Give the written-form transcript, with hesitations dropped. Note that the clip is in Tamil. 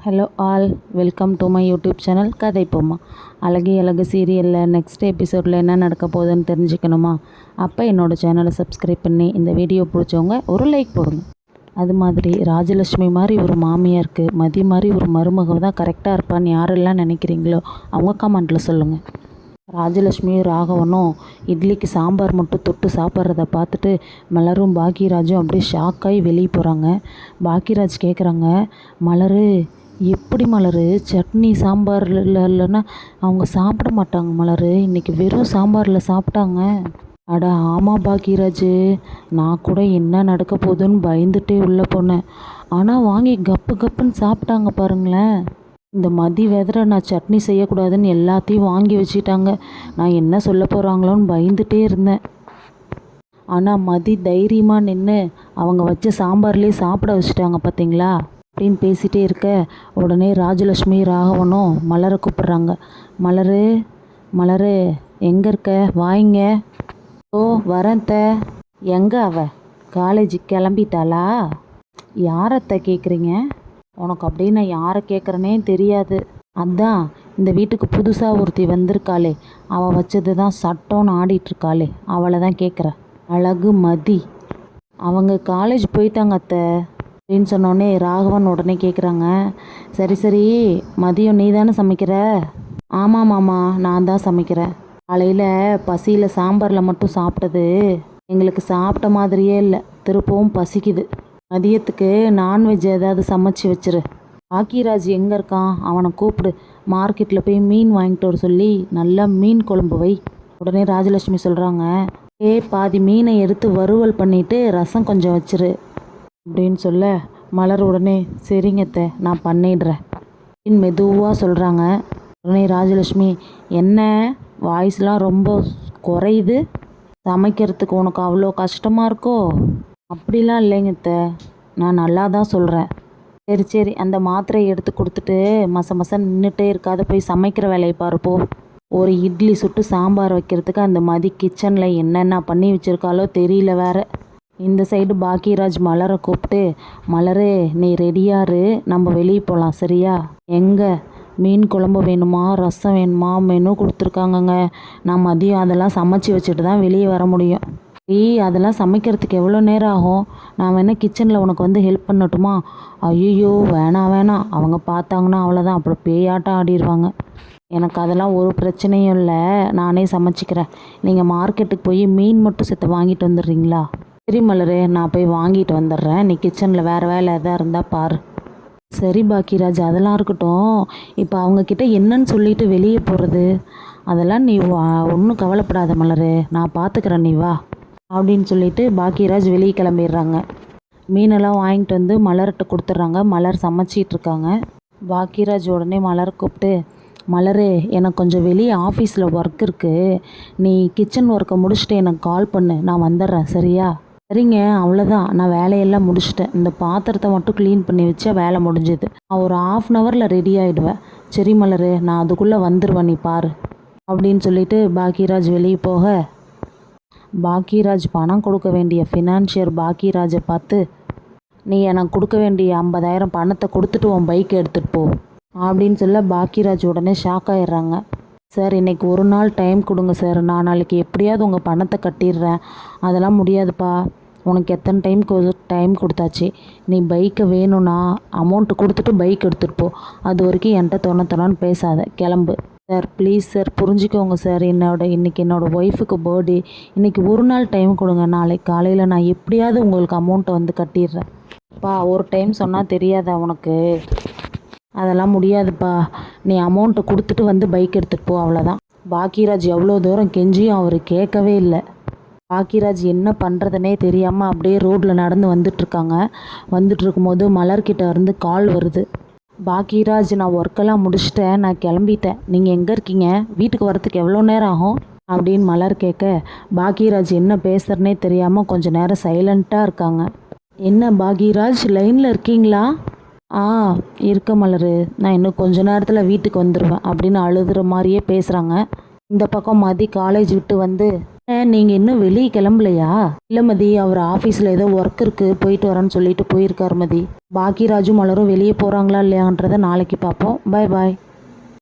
Hello all, welcome to my YouTube channel கதை பொம்மா. அழகே அழகு சீரியலில் நெக்ஸ்ட் எபிசோடில் என்ன நடக்க போகுதுன்னு தெரிஞ்சுக்கணுமா? அப்போ என்னோடய சேனலை சப்ஸ்கிரைப் பண்ணி இந்த வீடியோ பிடிச்சவங்க ஒரு லைக் போடுங்க. அது மாதிரி ராஜலட்சுமி மாதிரி ஒரு மாமியாருக்கு மதி மாதிரி ஒரு மருமக தான் கரெக்டாக இருப்பான்னு யாரெல்லாம் நினைக்கிறீங்களோ அவங்க கமெண்ட்டில் சொல்லுங்கள். ராஜலட்சுமியும் ராகவனும் இட்லிக்கு சாம்பார் மட்டும் தொட்டு சாப்பிட்றத பார்த்துட்டு மலரும் பாக்கியராஜும் அப்படியே ஷாக்காகி வெளியே போகிறாங்க. பாக்கியராஜ் கேட்குறாங்க, மலரு எப்படி மலரு சட்னி சாம்பார் இல்லைன்னா அவங்க சாப்பிட மாட்டாங்க மலரு, இன்றைக்கி வெறும் சாம்பாரில் சாப்பிட்டாங்க. அட ஆமாம் பாக்கியராஜ், நான் கூட என்ன நடக்க போகுதுன்னு பயந்துட்டே உள்ளே போனேன். ஆனால் வாங்கி கப்பு கப்புன்னு சாப்பிட்டாங்க பாருங்களேன். இந்த மதி வெதரை நான் சட்னி செய்யக்கூடாதுன்னு எல்லாத்தையும் வாங்கி வச்சிட்டாங்க. நான் என்ன சொல்ல போகிறாங்களோன்னு பயந்துட்டே இருந்தேன். ஆனால் மதி தைரியமாக நின்று அவங்க வச்ச சாம்பார்லேயே சாப்பிட வச்சுட்டாங்க பார்த்தீங்களா அப்படின்னு பேசிகிட்டே இருக்க உடனே ராஜலட்சுமி ராகவனும் மலரை கூப்பிட்றாங்க. மலரு மலரு எங்கே இருக்க, வாங்க. ஓ வரேன் த. எங்கே அவ காலேஜுக்கு கிளம்பிட்டாளா? யாரத்த கேட்குறீங்க? உனக்கு அப்படின்னு நான் யாரை கேட்குறேனே தெரியாது. அதான் இந்த வீட்டுக்கு புதுசாக ஒருத்தி வந்திருக்காளே, அவள் வச்சது தான் சட்டம்னு ஆடிட்டுருக்காளே, அவளை தான் கேட்குறேன். அழகு மதி. அவங்க காலேஜ் போயிட்டாங்க அத்தை அப்படின்னு சொன்னோடனே ராகவன் உடனே கேட்குறாங்க, சரி சரி மதியம் நீ தானே சமைக்கிற? ஆமாம் மாமா, நான் தான் சமைக்கிறேன். காலையில் பசியில் சாம்பாரில் மட்டும் சாப்பிட்டது எங்களுக்கு சாப்பிட்ட மாதிரியே இல்லை, திருப்பவும் பசிக்குது. மதியத்துக்கு நான்வெஜ் ஏதாவது சமைச்சு வச்சிரு. பாக்கியராஜ் எங்கே இருக்கான், அவனை கூப்பிடு. மார்க்கெட்டில் போய் மீன் வாங்கிட்டு வர சொல்லி நல்லா மீன் குழம்பு வை. உடனே ராஜலட்சுமி சொல்கிறாங்க, பாதி மீனை எடுத்து வறுவல் பண்ணிவிட்டு ரசம் கொஞ்சம் வச்சிரு அப்படின்னு சொல்ல மலர் உடனே சரிங்கத்த நான் பண்ணிடுறேன் அப்படின்னு மெதுவாக சொல்கிறாங்க. உடனே ராஜலட்சுமி, என்ன வாய்ஸ்லாம் ரொம்ப குறையுது, சமைக்கிறதுக்கு உனக்கு அவ்வளோ கஷ்டமாக இருக்கோ? அப்படிலாம் இல்லைங்கத்த, நான் நல்லா தான் சொல்கிறேன். சரி சரி அந்த மாத்திரையை எடுத்து கொடுத்துட்டு மசம் நின்றுட்டே இருக்காத, போய் சமைக்கிற வேலையை பாருப்போ. ஒரு இட்லி சுட்டு சாம்பார் வைக்கிறதுக்கு அந்த மதி கிச்சனில் என்னென்ன பண்ணி வச்சுருக்காலோ தெரியல வேற. இந்த சைடு பாக்கியராஜ் மலரை கூப்பிட்டு, மலரு நீ ரெடியாரு, நம்ம வெளியே போகலாம் சரியா? எங்கே மீன் குழம்பு வேணுமா ரசம் வேணுமா மெனு கொடுத்துருக்காங்கங்க, நான் மதியம் அதெல்லாம் சமைச்சி வச்சுட்டு தான் வெளியே வர முடியும். அதெல்லாம் சமைக்கிறதுக்கு எவ்வளோ நேரம் ஆகும்? நான் வேணால் கிச்சனில் உனக்கு வந்து ஹெல்ப் பண்ணட்டுமா? ஐயோ வேணாம், அவங்க பார்த்தாங்கன்னா அவ்வளோதான், அப்புறம் பேயாட்டம் ஆடிடுவாங்க. எனக்கு அதெல்லாம் ஒரு பிரச்சனையும் இல்லை, நானே சமைச்சிக்கிறேன். நீங்கள் மார்க்கெட்டுக்கு போய் மீன் மட்டும் சேர்த்து வாங்கிட்டு வந்துடுறீங்களா? சரி மலரு, நான் போய் வாங்கிட்டு வந்துடுறேன், நீ கிச்சனில் வேறு வேலை எதாவது இருந்தால் பாரு. சரி பாக்கியராஜ், அதெல்லாம் இருக்கட்டும். இப்போ அவங்கக்கிட்ட என்னன்னு சொல்லிட்டு வெளியே போகிறது, அதெல்லாம் நீ ஒன்றும் கவலைப்படாத மலரு, நான் பார்த்துக்கிறேன், நீ வா அப்படின்னு சொல்லிட்டு பாக்கியராஜ் வெளியே கிளம்பிடுறாங்க. மீனெல்லாம் வாங்கிட்டு வந்து மலர்கிட்ட கொடுத்துட்றாங்க. மலர் சமைச்சிட்ருக்காங்க. பாக்கியராஜ் உடனே மலர் கூப்பிட்டு, மலரு எனக்கு கொஞ்சம் வெளியே ஆஃபீஸில் ஒர்க் இருக்குது, நீ கிச்சன் ஒர்க்கை முடிச்சுட்டு எனக்கு கால் பண்ணு, நான் வந்துடுறேன் சரியா? சரிங்க அவ்வளோதான், நான் வேலையெல்லாம் முடிச்சிட்டேன், இந்த பாத்திரத்தை மட்டும் க்ளீன் பண்ணி வச்சா வேலை முடிஞ்சுது, நான் ஒரு 1/2 ஹவரில் ரெடி ஆகிடுவேன். சரி மலரு, நான் அதுக்குள்ளே வந்துடுவேன், நீ பாரு அப்படின்னு சொல்லிட்டு பாக்கியராஜ் வெளியே போக, பாக்கியராஜ் பணம் கொடுக்க வேண்டிய ஃபினான்ஷியர் பாக்கியராஜை பார்த்து, நீ எனக்கு கொடுக்க வேண்டிய 50,000 பணத்தை கொடுத்துட்டு உன் பைக்கை எடுத்துகிட்டு போ அப்படின்னு சொல்ல பாக்கியராஜ் உடனே ஷாக் ஆகிடுறாங்க. சார் இன்றைக்கி ஒரு நாள் டைம் கொடுங்க சார், நான் நாளைக்கு எப்படியாவது உங்கள் பணத்தை கட்டிடுறேன். அதெல்லாம் முடியாதுப்பா, உனக்கு எத்தனை டைம் கொடுத்தாச்சு, நீ பைக்கை வேணும்னா அமௌண்ட்டு கொடுத்துட்டு பைக் எடுத்துகிட்டு போ, அது வரைக்கும் என்கிட்ட தொணன்னு பேசாத, கிளம்பு. சார் ப்ளீஸ் சார் புரிஞ்சுக்கோங்க சார், இன்றைக்கி என்னோடய ஒய்ஃபுக்கு பர்த்டே, இன்றைக்கி ஒரு நாள் டைம் கொடுங்க, நாளைக்கு காலையில் நான் எப்படியாவது உங்களுக்கு அமௌண்ட்டை வந்து கட்டிடுறேன். ஒரு டைம் சொன்னால் தெரியாதா உனக்கு? அதெல்லாம் முடியாதுப்பா, நீ அமௌண்ட்டை கொடுத்துட்டு வந்து பைக் எடுத்துகிட்டு போ, அவ்வளோதான். பாக்கியராஜ் எவ்வளோ தூரம் கெஞ்சியும் அவர் கேட்கவே இல்லை. பாக்கியராஜ் என்ன பண்ணுறதுனே தெரியாமல் அப்படியே ரோட்டில் நடந்து வந்துட்டுருக்காங்க. வந்துட்டு இருக்கும்போது மலர்கிட்ட இருந்து கால் வருது. பாக்கியராஜ் நான் ஒர்க்கெல்லாம் முடிச்சிட்டேன், நான் கிளம்பிட்டேன், நீங்கள் எங்கே இருக்கீங்க, வீட்டுக்கு வரத்துக்கு எவ்வளோ நேரம் ஆகும் அப்படின்னு மலர் கேட்க, பாக்கியராஜ் என்ன பேசுகிறனே தெரியாமல் கொஞ்சம் நேரம் சைலண்ட்டாக இருக்காங்க. என்ன பாக்கியராஜ் லைனில் இருக்கீங்களா? இருக்க மலரு, நான் இன்னும் கொஞ்ச நேரத்தில் வீட்டுக்கு வந்துடுவேன் அப்படின்னு அழுதுற மாதிரியே பேசுகிறாங்க. இந்த பக்கம் மதி காலேஜ் விட்டு வந்து நீங்கள் இன்னும் வெளியே கிளம்பலையா? இல்லை மதி, அவர் ஆஃபீஸில் ஏதோ ஒர்க் இருக்குது, போயிட்டு வரேன்னு சொல்லிட்டு போயிருக்கார் மதி. பாக்கியராஜும் மலரும் வெளியே போகிறாங்களா இல்லையான்றதை நாளைக்கு பார்ப்போம். பாய் பாய்.